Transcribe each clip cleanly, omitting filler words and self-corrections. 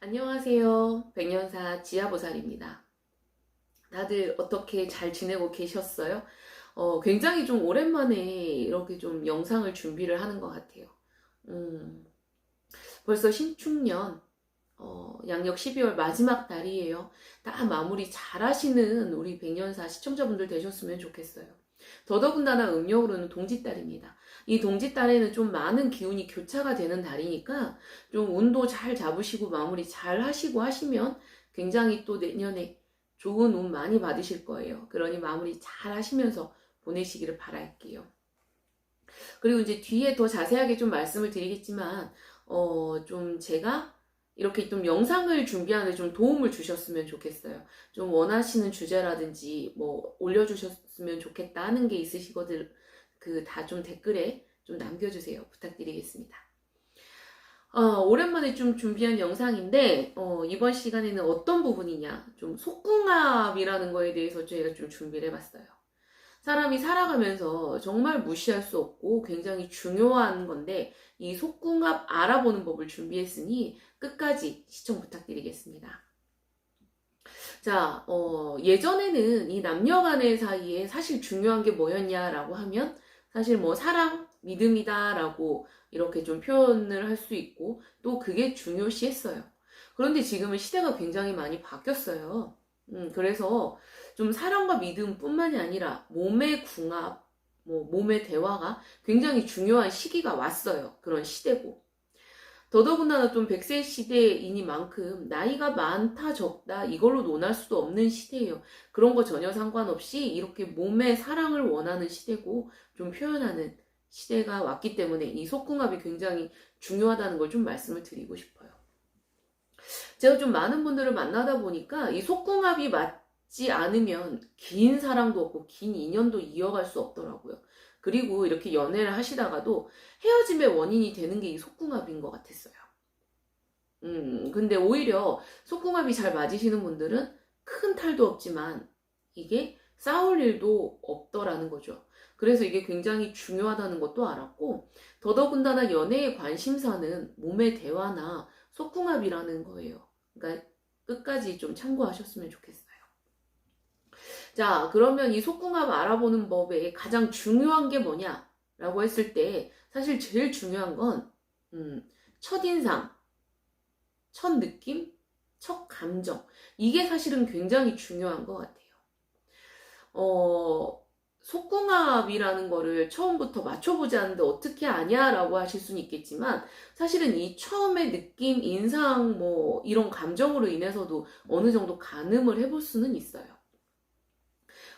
안녕하세요. 백년사 지아보살입니다. 다들 어떻게 잘 지내고 계셨어요? 굉장히 좀 오랜만에 이렇게 좀 영상을 준비를 하는 것 같아요. 벌써 신축년, 양력 12월 마지막 달이에요. 다 마무리 잘 하시는 우리 백년사 시청자분들 되셨으면 좋겠어요. 더더군다나 음력으로는 동짓달입니다. 이 동짓달에는 좀 많은 기운이 교차가 되는 달이니까 좀 운도 잘 잡으시고 마무리 잘 하시고 하시면 굉장히 또 내년에 좋은 운 많이 받으실 거예요. 그러니 마무리 잘 하시면서 보내시기를 바랄게요. 그리고 이제 뒤에 더 자세하게 좀 말씀을 드리겠지만, 좀 제가 이렇게 좀 영상을 준비하는데 좀 도움을 주셨으면 좋겠어요. 좀 원하시는 주제라든지 뭐 올려주셨으면 좋겠다 하는 게 있으시거든, 다 좀 댓글에 좀 남겨주세요. 부탁드리겠습니다. 오랜만에 좀 준비한 영상인데, 이번 시간에는 어떤 부분이냐, 좀 속궁합이라는 거에 대해서 저희가 좀 준비를 해봤어요. 사람이 살아가면서 정말 무시할 수 없고 굉장히 중요한 건데, 이 속궁합 알아보는 법을 준비했으니 끝까지 시청 부탁드리겠습니다. 자, 예전에는 이 남녀 간의 사이에 사실 중요한 게 뭐였냐라고 하면 사실 뭐 사랑, 믿음이다라고 이렇게 좀 표현을 할 수 있고 또 그게 중요시했어요. 그런데 지금은 시대가 굉장히 많이 바뀌었어요. 그래서 좀 사랑과 믿음뿐만이 아니라 몸의 궁합, 뭐 몸의 대화가 굉장히 중요한 시기가 왔어요. 그런 시대고. 더더군다나 좀 100세 시대이니만큼 나이가 많다 적다 이걸로 논할 수도 없는 시대예요. 그런 거 전혀 상관없이 이렇게 몸의 사랑을 원하는 시대고 좀 표현하는 시대가 왔기 때문에 이 속궁합이 굉장히 중요하다는 걸 좀 말씀을 드리고 싶어요. 제가 좀 많은 분들을 만나다 보니까 이 속궁합이 맞지 않으면 긴 사랑도 없고 긴 인연도 이어갈 수 없더라고요. 그리고 이렇게 연애를 하시다가도 헤어짐의 원인이 되는 게 이 속궁합인 것 같았어요. 근데 오히려 속궁합이 잘 맞으시는 분들은 큰 탈도 없지만 이게 싸울 일도 없더라는 거죠. 그래서 이게 굉장히 중요하다는 것도 알았고, 더더군다나 연애의 관심사는 몸의 대화나 속궁합이라는 거예요. 그러니까 끝까지 좀 참고하셨으면 좋겠어요. 자, 그러면 이 속궁합 알아보는 법에 가장 중요한 게 뭐냐라고 했을 때 사실 제일 중요한 건 첫인상, 첫 느낌, 첫 감정, 이게 사실은 굉장히 중요한 것 같아요. 속궁합이라는 거를 처음부터 맞춰보지 않는데 어떻게 아냐라고 하실 수는 있겠지만 사실은 이 처음의 느낌, 인상, 뭐 이런 감정으로 인해서도 어느 정도 가늠을 해볼 수는 있어요.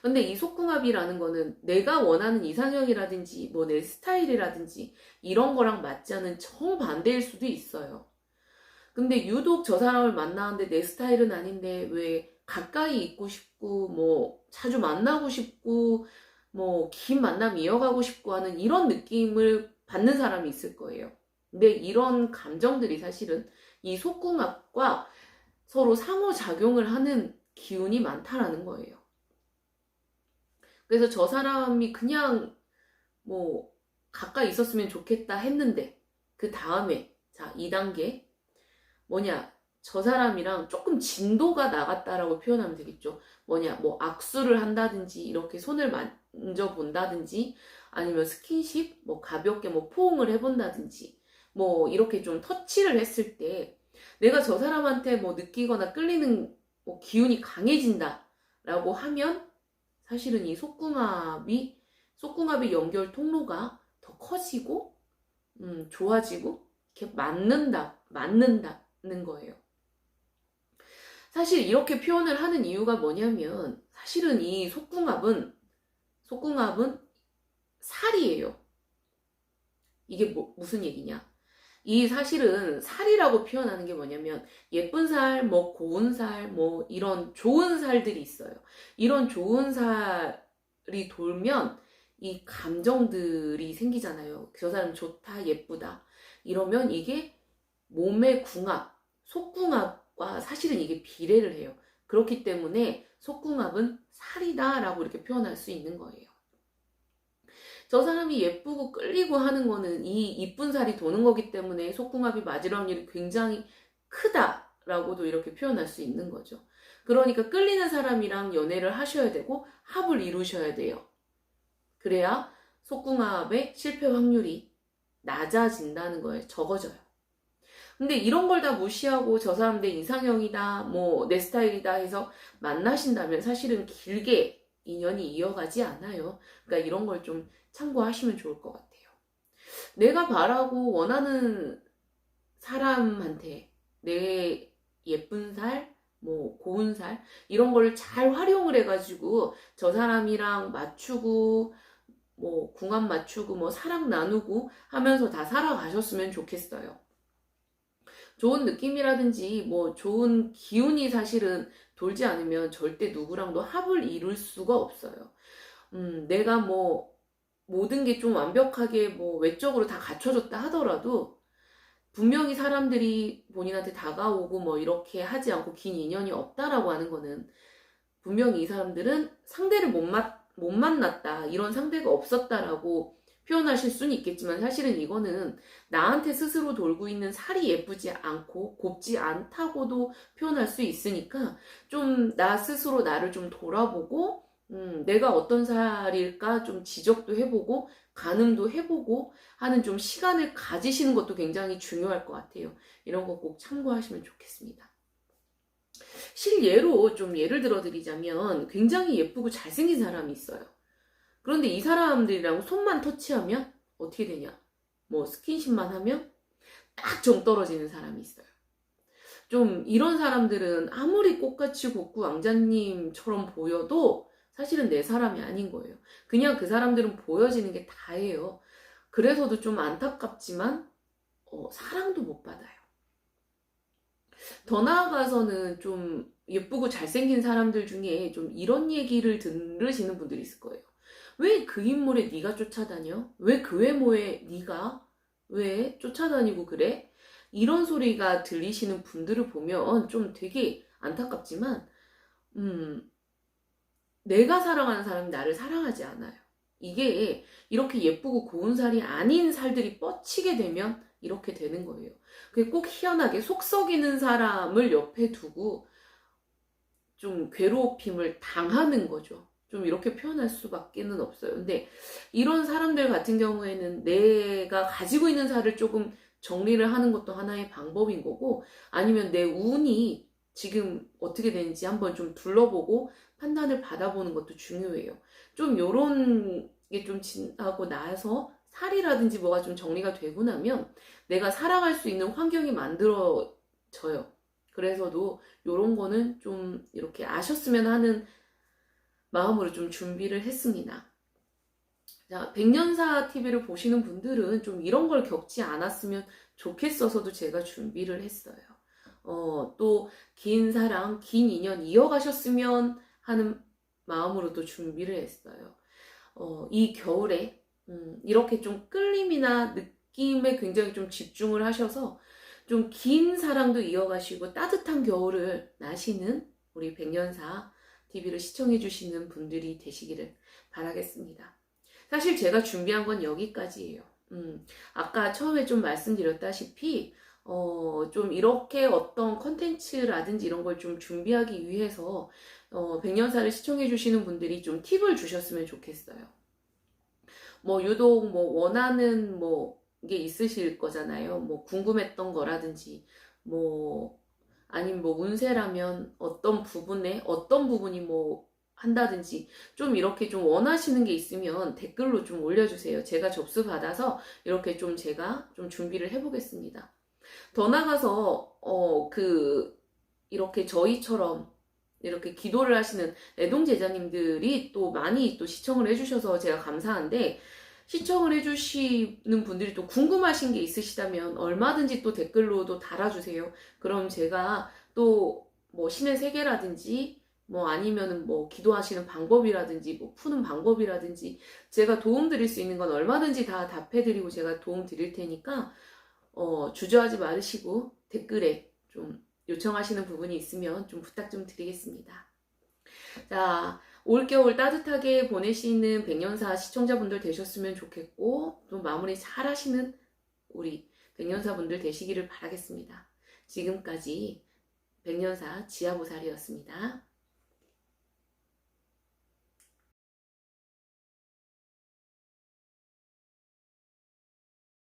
근데 이 속궁합이라는 거는 내가 원하는 이상형이라든지 뭐 내 스타일이라든지 이런 거랑 맞지 않은 정반대일 수도 있어요. 근데 유독 저 사람을 만나는데 내 스타일은 아닌데 왜 가까이 있고 싶고 뭐 자주 만나고 싶고 뭐 긴 만남 이어가고 싶고 하는 이런 느낌을 받는 사람이 있을 거예요. 근데 이런 감정들이 사실은 이 속궁합과 서로 상호작용을 하는 기운이 많다라는 거예요. 그래서 저 사람이 그냥 뭐 가까이 있었으면 좋겠다 했는데 그 다음에 자 2단계 뭐냐, 저 사람이랑 조금 진도가 나갔다라고 표현하면 되겠죠. 뭐냐, 뭐 악수를 한다든지 이렇게 손을 만져본다든지 아니면 스킨십, 뭐 가볍게 뭐 포옹을 해본다든지 뭐 이렇게 좀 터치를 했을 때 내가 저 사람한테 뭐 느끼거나 끌리는 뭐 기운이 강해진다라고 하면 사실은 이 속궁합이 연결 통로가 더 커지고 좋아지고 이렇게 맞는다는 거예요. 사실 이렇게 표현을 하는 이유가 뭐냐면 사실은 이 속궁합은 살이에요. 이게 무슨 얘기냐? 이 사실은 살이라고 표현하는 게 뭐냐면 예쁜 살, 뭐 고운 살, 뭐 이런 좋은 살들이 있어요. 이런 좋은 살이 돌면 이 감정들이 생기잖아요. 저 사람 좋다, 예쁘다. 이러면 이게 몸의 궁합, 속궁합과 사실은 이게 비례를 해요. 그렇기 때문에 속궁합은 살이다 라고 이렇게 표현할 수 있는 거예요. 저 사람이 예쁘고 끌리고 하는 거는 이 이쁜 살이 도는 거기 때문에 속궁합이 맞을 확률이 굉장히 크다라고도 이렇게 표현할 수 있는 거죠. 그러니까 끌리는 사람이랑 연애를 하셔야 되고 합을 이루셔야 돼요. 그래야 속궁합의 실패 확률이 낮아진다는 거예요. 적어져요. 근데 이런 걸 다 무시하고 저 사람 내 이상형이다, 뭐 내 스타일이다 해서 만나신다면 사실은 길게 인연이 이어가지 않아요. 그러니까 이런 걸 좀 참고하시면 좋을 것 같아요. 내가 바라고 원하는 사람한테 내 예쁜 살, 뭐 고운 살 이런 걸 잘 활용을 해가지고 저 사람이랑 맞추고 뭐 궁합 맞추고 뭐 사랑 나누고 하면서 다 살아가셨으면 좋겠어요. 좋은 느낌이라든지 뭐 좋은 기운이 사실은 돌지 않으면 절대 누구랑도 합을 이룰 수가 없어요. 내가 뭐 모든 게 좀 완벽하게 뭐 외적으로 다 갖춰졌다 하더라도 분명히 사람들이 본인한테 다가오고 뭐 이렇게 하지 않고 긴 인연이 없다라고 하는 거는 분명히 이 사람들은 상대를 못 만났다, 이런 상대가 없었다라고 표현하실 수는 있겠지만 사실은 이거는 나한테 스스로 돌고 있는 살이 예쁘지 않고 곱지 않다고도 표현할 수 있으니까 좀 나 스스로 나를 좀 돌아보고 내가 어떤 살일까 좀 지적도 해보고 가늠도 해보고 하는 좀 시간을 가지시는 것도 굉장히 중요할 것 같아요. 이런 거 꼭 참고하시면 좋겠습니다. 실예로 좀 예를 들어 드리자면 굉장히 예쁘고 잘생긴 사람이 있어요. 그런데 이 사람들이랑 손만 터치하면 어떻게 되냐? 뭐 스킨십만 하면 딱 정 떨어지는 사람이 있어요. 좀 이런 사람들은 아무리 꽃같이 곱고 왕자님처럼 보여도 사실은 내 사람이 아닌 거예요. 그냥 그 사람들은 보여지는 게 다예요. 그래서도 좀 안타깝지만 사랑도 못 받아요. 더 나아가서는 좀 예쁘고 잘생긴 사람들 중에 좀 이런 얘기를 들으시는 분들이 있을 거예요. 왜 그 인물에 네가 쫓아다녀? 왜 그 외모에 네가 왜 쫓아다니고 그래? 이런 소리가 들리시는 분들을 보면 좀 되게 안타깝지만 내가 사랑하는 사람이 나를 사랑하지 않아요. 이게 이렇게 예쁘고 고운 살이 아닌 살들이 뻗치게 되면 이렇게 되는 거예요. 그게 꼭 희한하게 속 썩이는 사람을 옆에 두고 좀 괴롭힘을 당하는 거죠. 좀 이렇게 표현할 수밖에는 없어요. 근데 이런 사람들 같은 경우에는 내가 가지고 있는 살을 조금 정리를 하는 것도 하나의 방법인 거고, 아니면 내 운이 지금 어떻게 되는지 한번 좀 둘러보고 판단을 받아보는 것도 중요해요. 좀 요런 게 좀 지나고 나서 살이라든지 뭐가 좀 정리가 되고 나면 내가 살아갈 수 있는 환경이 만들어져요. 그래서도 요런 거는 좀 이렇게 아셨으면 하는 마음으로 좀 준비를 했습니다. 자, 백년사 TV를 보시는 분들은 좀 이런 걸 겪지 않았으면 좋겠어서도 제가 준비를 했어요. 또 긴 사랑, 긴 인연 이어가셨으면 하는 마음으로도 준비를 했어요. 이 겨울에 이렇게 좀 끌림이나 느낌에 굉장히 좀 집중을 하셔서 좀 긴 사랑도 이어가시고 따뜻한 겨울을 나시는 우리 백년사 TV를 시청해 주시는 분들이 되시기를 바라겠습니다. 사실 제가 준비한 건 여기까지예요. 아까 처음에 좀 말씀드렸다시피 좀 이렇게 어떤 컨텐츠라든지 이런 걸 좀 준비하기 위해서 백년사를 시청해 주시는 분들이 좀 팁을 주셨으면 좋겠어요. 뭐 유독 뭐 원하는 뭐 게 있으실 거잖아요. 뭐 궁금했던 거라든지 뭐 아니면 뭐 운세라면 어떤 부분이 뭐 한다든지 좀 이렇게 좀 원하시는 게 있으면 댓글로 좀 올려주세요. 제가 접수 받아서 이렇게 좀 제가 좀 준비를 해보겠습니다. 더 나가서 이렇게 저희처럼 이렇게 기도를 하시는 애동 제자님들이 또 많이 또 시청을 해주셔서 제가 감사한데, 시청을 해주시는 분들이 또 궁금하신 게 있으시다면 얼마든지 또 댓글로도 달아주세요. 그럼 제가 또 뭐 신의 세계라든지 뭐 아니면은 뭐 기도하시는 방법이라든지 뭐 푸는 방법이라든지 제가 도움 드릴 수 있는 건 얼마든지 다 답해드리고 제가 도움 드릴 테니까 주저하지 마시고 댓글에 좀 요청하시는 부분이 있으면 좀 부탁 좀 드리겠습니다. 자, 올겨울 따뜻하게 보내시는 백년사 시청자분들 되셨으면 좋겠고, 또 마무리 잘 하시는 우리 백년사분들 되시기를 바라겠습니다. 지금까지 백년사 지하보살이었습니다.